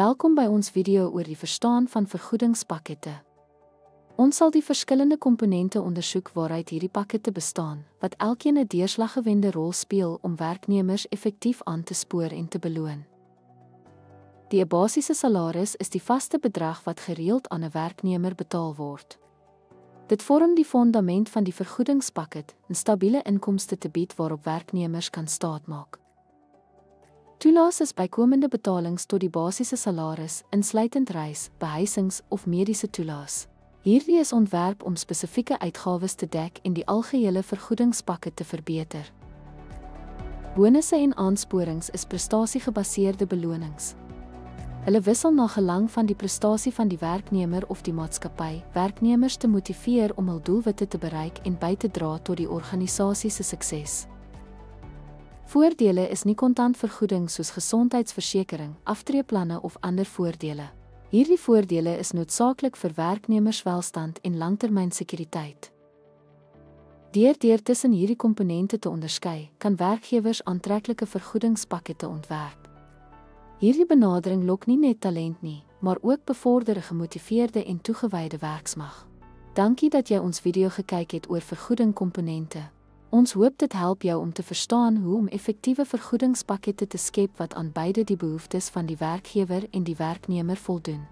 Welkom by ons video oor die verstaan van vergoedingspakkette. Ons sal die verskillende komponente ondersoek waaruit hierdie pakkette bestaan, wat elkeen 'n deurslaggewende rol speel om werknemers effektief aan te spoor en te beloon. Die basiese salaris is die vaste bedrag wat gereeld aan 'n werknemer betaal word. Dit vorm die fondament van die vergoedingspakket, 'n stabiele inkomste te bied waarop werknemers kan staatmaak. Toelaas is bykomende betalings tot die basiese salaris, insluitend reis, behuisings of mediese toelaas. Hierdie is ontwerp om spesifieke uitgawes te dek en die algehele vergoedingspakket te verbeter. Bonusse en aansporings is prestasiegebaseerde belonings. Hulle wissel na gelang van die prestasie van die werknemer of die maatskappy, werknemers te motiveer om hul doelwitte te bereik en by te dra tot die organisasie se sukses. Voordele is nie kontantvergoeding soos gesondheidsversekering, aftreeplanne of ander voordele. Hierdie voordele is noodsaaklik vir werknemerswelstand en langtermynsekuriteit. Deur tussen hierdie komponente te onderskei, kan werkgewers aantreklike vergoedingspakkette ontwerp. Hierdie benadering lok nie net talent nie, maar ook bevorder 'n gemotiveerde en toegewyde werksmag. Dankie dat jy ons video gekyk het oor vergoedingkomponente. Ons hoop dit help jou om te verstaan hoe om effektiewe vergoedingspakkette te skep wat aan beide die behoeftes van die werkgewer en die werknemer voldoen.